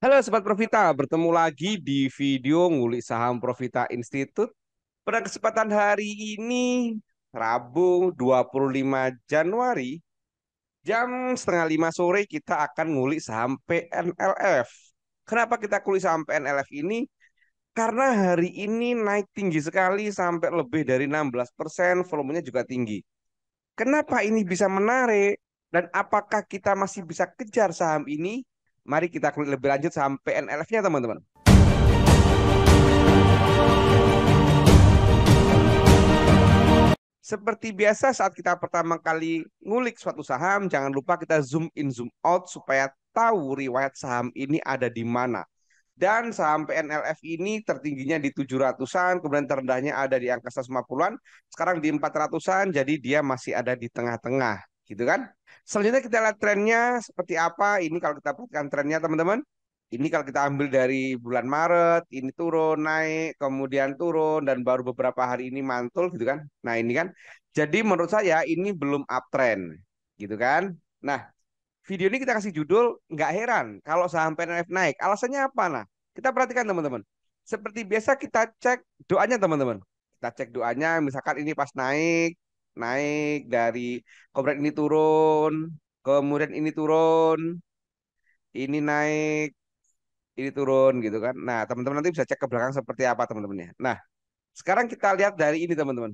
Halo Sobat Profita, bertemu lagi di video ngulik saham Profita Institute. Pada kesempatan hari ini, Rabu 25 Januari, jam setengah 5 sore kita akan ngulik saham PNLF. Kenapa kita kulik saham PNLF ini? Karena hari ini naik tinggi sekali sampai lebih dari 16%, volumenya juga tinggi. Kenapa ini bisa menarik? Dan apakah kita masih bisa kejar saham ini? Mari kita kulik lebih lanjut saham PNLF-nya teman-teman. Seperti biasa saat kita pertama kali ngulik suatu saham, jangan lupa kita zoom in, zoom out supaya tahu riwayat saham ini ada di mana. Dan saham PNLF ini tertingginya di 700-an, kemudian terendahnya ada di angka 150-an, sekarang di 400-an, jadi dia masih ada di tengah-tengah, gitu kan? Selanjutnya kita lihat trennya seperti apa. Ini kalau kita perhatikan trennya teman-teman. Ini kalau kita ambil dari bulan Maret, ini turun, naik, kemudian turun, dan baru beberapa hari ini mantul gitu kan. Nah ini kan, jadi menurut saya ini belum uptrend gitu kan. Nah, video ini kita kasih judul, nggak heran kalau saham PNF naik. Alasannya apa? Nah, kita perhatikan teman-teman. Seperti biasa kita cek doanya teman-teman. Kita cek doanya, misalkan ini pas naik, naik dari, kemudian ini turun, kemudian ini turun, ini naik, ini turun gitu kan. Nah, teman-teman nanti bisa cek ke belakang seperti apa teman-teman ya. Nah, sekarang kita lihat dari ini teman-teman.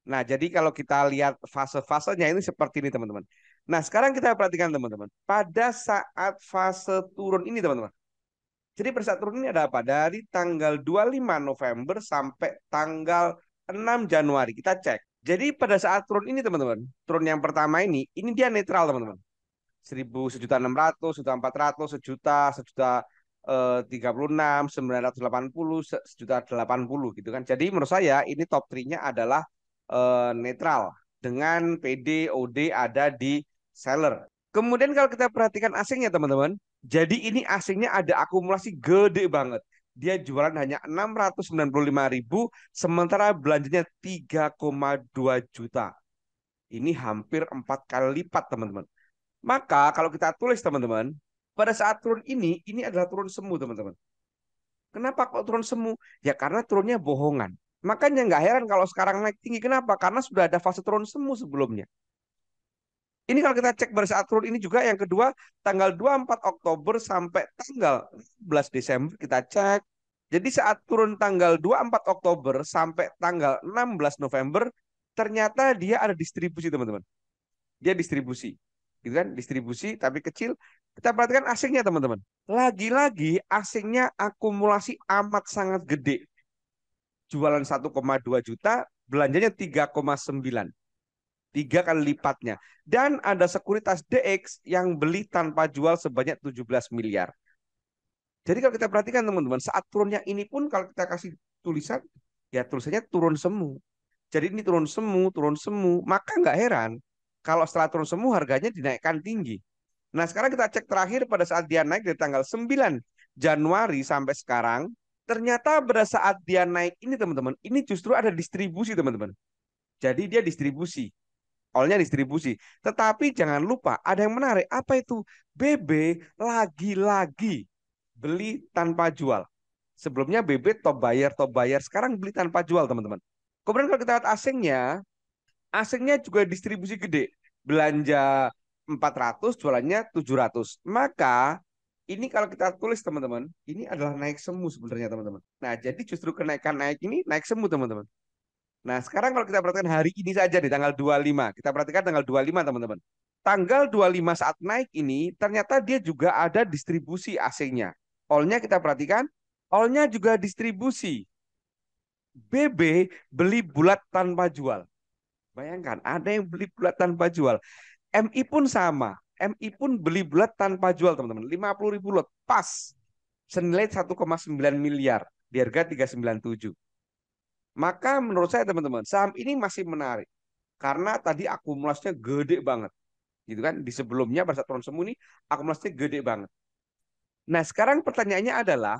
Nah, jadi kalau kita lihat fase-fasenya ini seperti ini teman-teman. Nah, sekarang kita perhatikan teman-teman. Pada saat fase turun ini teman-teman. Jadi pada saat turun ini ada apa? Dari tanggal 25 November sampai tanggal 6 Januari. Kita cek. Jadi pada saat turun ini teman-teman. Turun yang pertama ini dia netral teman-teman. 1.000, 1.600, 1.400, sejuta 36, 980, 1.080 gitu kan. Jadi menurut saya ini top 3-nya adalah netral dengan PD, OD ada di seller. Kemudian kalau kita perhatikan asingnya teman-teman, jadi ini asingnya ada akumulasi gede banget. Dia jualan hanya 695.000, sementara belanjanya 3,2 juta. Ini hampir 4 kali lipat teman-teman. Maka kalau kita tulis teman-teman, pada saat turun ini adalah turun semu teman-teman. Kenapa kok turun semu? Ya karena turunnya bohongan. Makanya nggak heran kalau sekarang naik tinggi. Kenapa? Karena sudah ada fase turun semu sebelumnya. Ini kalau kita cek pada saat turun ini juga yang kedua tanggal 24 Oktober sampai tanggal 11 Desember kita cek. Jadi saat turun tanggal 24 Oktober sampai tanggal 16 November ternyata dia ada distribusi teman-teman. Dia distribusi. Gitu kan? Distribusi tapi kecil. Kita perhatikan asingnya teman-teman. Lagi-lagi asingnya akumulasi amat sangat gede. Jualan 1,2 juta, belanjanya 3,9. 3 kali lipatnya. Dan ada sekuritas DX yang beli tanpa jual sebanyak 17 miliar. Jadi kalau kita perhatikan teman-teman, saat turunnya ini pun kalau kita kasih tulisan, ya tulisannya turun semu. Jadi ini turun semu, maka nggak heran kalau setelah turun semu harganya dinaikkan tinggi. Nah sekarang kita cek terakhir pada saat dia naik dari tanggal 9 Januari sampai sekarang, ternyata pada saat dia naik ini teman-teman, ini justru ada distribusi teman-teman. Jadi dia distribusi, all-nya distribusi. Tetapi jangan lupa ada yang menarik, apa itu? BB lagi-lagi beli tanpa jual. Sebelumnya BB top buyer, sekarang beli tanpa jual teman-teman. Kemudian kalau kita lihat asingnya, asingnya juga distribusi gede. Belanja 400, jualannya 700. Maka ini kalau kita tulis teman-teman, ini adalah naik semu sebenarnya teman-teman. Nah, jadi justru kenaikan naik ini naik semu teman-teman. Nah, sekarang kalau kita perhatikan hari ini saja di tanggal 25, kita perhatikan tanggal 25 teman-teman. Tanggal 25 saat naik ini ternyata dia juga ada distribusi asingnya. All-nya kita perhatikan, all-nya juga distribusi. BB beli bulat tanpa jual. Bayangkan, ada yang beli bulat tanpa jual. MI pun sama. MI pun beli bulat tanpa jual, teman-teman. 50.000 lot, pas. Senilai 1,9 miliar. Di harga 397. Maka menurut saya, teman-teman, saham ini masih menarik. Karena tadi akumulasinya gede banget. Gitu kan? Di sebelumnya, pada saat turun semu ini, akumulasinya gede banget. Nah, sekarang pertanyaannya adalah,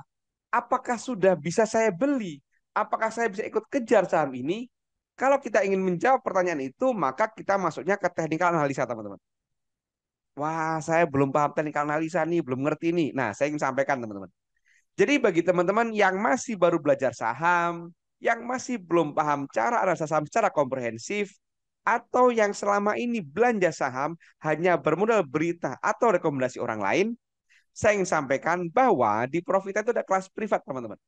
apakah sudah bisa saya beli? Apakah saya bisa ikut kejar saham ini? Kalau kita ingin menjawab pertanyaan itu, maka kita masuknya ke teknikal analisa, teman-teman. Wah, saya belum paham teknik analisa nih, belum ngerti nih. Nah, saya ingin sampaikan teman-teman. Jadi bagi teman-teman yang masih baru belajar saham, yang masih belum paham cara analisa saham secara komprehensif, atau yang selama ini belanja saham hanya bermodal berita atau rekomendasi orang lain, saya ingin sampaikan bahwa di Profita itu ada kelas privat, teman-teman.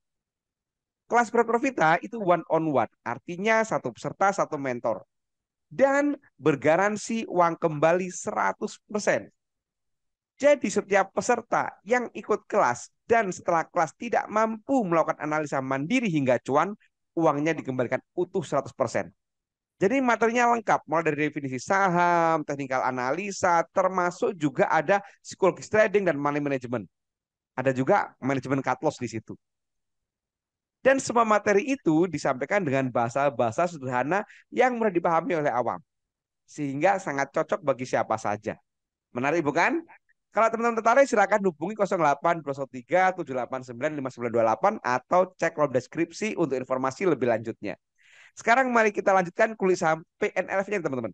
Kelas privat Profita itu one on one, artinya satu peserta, satu mentor. Dan bergaransi uang kembali 100%. Jadi setiap peserta yang ikut kelas dan setelah kelas tidak mampu melakukan analisa mandiri hingga cuan, uangnya dikembalikan utuh 100%. Jadi materinya lengkap, mulai dari definisi saham, teknikal analisa, termasuk juga ada psikologis trading dan money management. Ada juga manajemen cut loss di situ. Dan semua materi itu disampaikan dengan bahasa-bahasa sederhana yang mudah dipahami oleh awam. Sehingga sangat cocok bagi siapa saja. Menarik bukan? Kalau teman-teman tertarik silakan hubungi 08 213 789 5928 atau cek kolom deskripsi untuk informasi lebih lanjutnya. Sekarang mari kita lanjutkan kulis saham PNLF-nya teman-teman.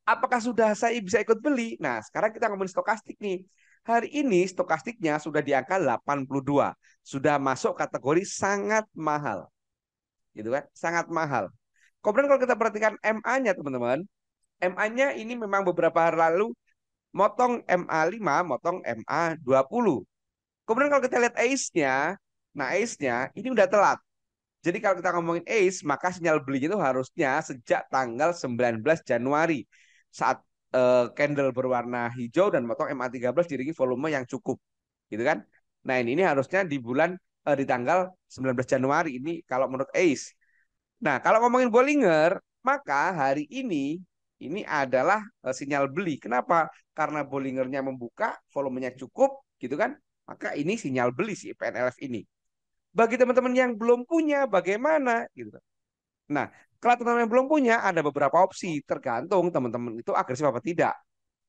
Apakah sudah saya bisa ikut beli? Nah, sekarang kita ngomongin stokastik nih. Hari ini stokastiknya sudah di angka 82. Sudah masuk kategori sangat mahal. Gitu kan? Sangat mahal. Kemudian kalau kita perhatikan MA-nya teman-teman, MA-nya ini memang beberapa hari lalu motong MA5, motong MA20. Kemudian kalau kita lihat ACE-nya, nah ACE-nya ini udah telat. Jadi kalau kita ngomongin ACE, maka sinyal belinya itu harusnya sejak tanggal 19 Januari. Saat candle berwarna hijau dan motong MA13 diiringi volume yang cukup. Gitu kan? Nah ini harusnya di bulan, di tanggal 19 Januari ini kalau menurut ACE. Nah, kalau ngomongin Bollinger, maka hari ini adalah sinyal beli. Kenapa? Karena Bollingernya membuka, volumenya cukup, gitu kan? Maka ini sinyal beli si PNLF ini. Bagi teman-teman yang belum punya, bagaimana? Gitu. Nah, kalau teman-teman yang belum punya, ada beberapa opsi. Tergantung teman-teman itu agresif apa tidak.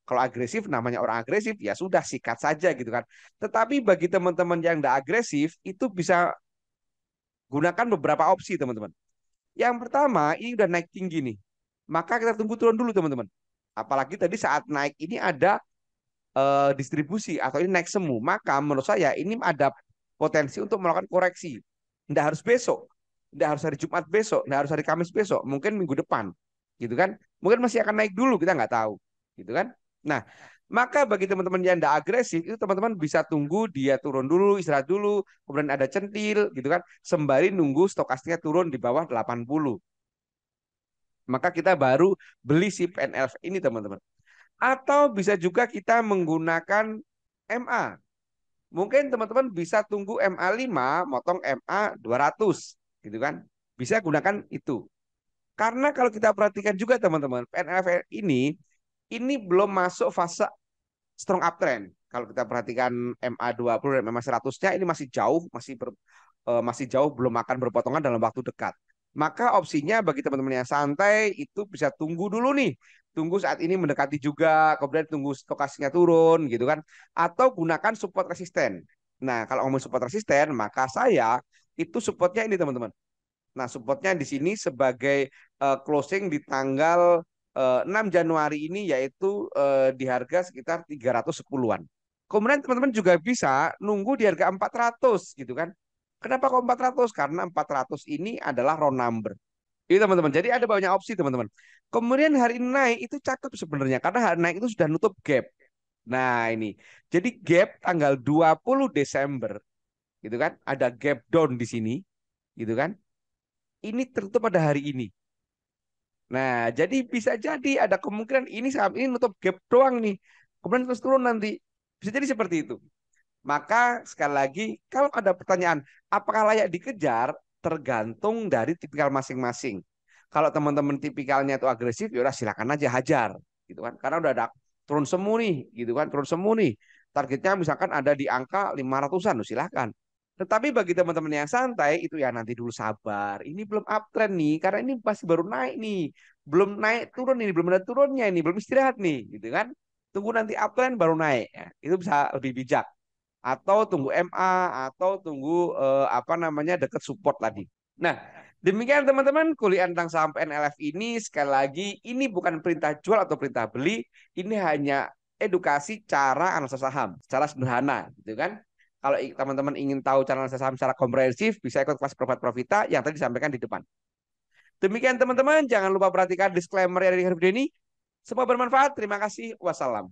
Kalau agresif, namanya orang agresif, ya sudah sikat saja gitu kan. Tetapi bagi teman-teman yang tidak agresif, itu bisa gunakan beberapa opsi teman-teman. Yang pertama, ini udah naik tinggi nih. Maka kita tunggu turun dulu teman-teman. Apalagi tadi saat naik ini ada distribusi atau ini naik semu. Maka menurut saya ini ada potensi untuk melakukan koreksi. Tidak harus besok. Tidak harus hari Jumat besok. Tidak harus hari Kamis besok. Mungkin minggu depan. Gitu kan. Mungkin masih akan naik dulu. Kita nggak tahu. Gitu kan. Nah, maka bagi teman-teman yang tidak agresif, itu teman-teman bisa tunggu dia turun dulu, istirahat dulu, kemudian ada centil, gitu kan, sembari nunggu stokastiknya turun di bawah 80. Maka kita baru beli si PNLF ini teman-teman. Atau bisa juga kita menggunakan MA. Mungkin teman-teman bisa tunggu MA5 motong MA200 gitu kan. Bisa gunakan itu. Karena kalau kita perhatikan juga teman-teman, PNLF ini belum masuk fase strong uptrend. Kalau kita perhatikan MA20 dan MA100-nya ini masih jauh, masih jauh belum akan berpotongan dalam waktu dekat. Maka opsinya bagi teman-teman yang santai itu bisa tunggu dulu nih. Tunggu saat ini mendekati juga, kemudian tunggu stokastiknya turun gitu kan. Atau gunakan support resisten. Nah, kalau ngomong support resisten, maka saya itu supportnya ini teman-teman. Nah, supportnya di sini sebagai closing di tanggal 6 Januari ini yaitu di harga sekitar 310-an. Kemudian teman-teman juga bisa nunggu di harga 400 gitu kan. Kenapa kok 400? Karena 400 ini adalah round number. Itu teman-teman. Jadi ada banyak opsi teman-teman. Kemudian hari ini naik itu cakep sebenarnya karena hari naik itu sudah nutup gap. Nah, ini. Jadi gap tanggal 20 Desember gitu kan. Ada gap down di sini gitu kan. Ini tertutup pada hari ini. Nah, jadi bisa jadi ada kemungkinan ini saham ini nutup gap doang nih. Kemudian terus turun nanti. Bisa jadi seperti itu. Maka sekali lagi, kalau ada pertanyaan, apakah layak dikejar? Tergantung dari tipikal masing-masing. Kalau teman-teman tipikalnya itu agresif, ya udah silakan aja hajar, gitu kan? Karena udah ada turun semu nih, gitu kan? Turun semu nih. Targetnya misalkan ada di angka 500-an, silakan. Tetapi bagi teman-teman yang santai itu ya nanti dulu sabar. Ini belum uptrend nih, karena ini pasti baru naik nih. Belum naik turun ini, belum ada turunnya ini, belum istirahat nih, gitu kan? Tunggu nanti uptrend baru naik. Ya. Itu bisa lebih bijak atau tunggu MA atau tunggu apa namanya dekat support tadi. Nah, Demikian teman-teman, kuliah tentang saham PNLF ini sekali lagi ini bukan perintah jual atau perintah beli, ini hanya edukasi cara analisa saham secara sederhana, gitu kan? Kalau teman-teman ingin tahu cara analisa saham secara komprehensif, bisa ikut kelas Profit Profita yang tadi disampaikan di depan. Demikian teman-teman, jangan lupa perhatikan disclaimer yang ada di video ini. Semoga bermanfaat. Terima kasih. Wassalam.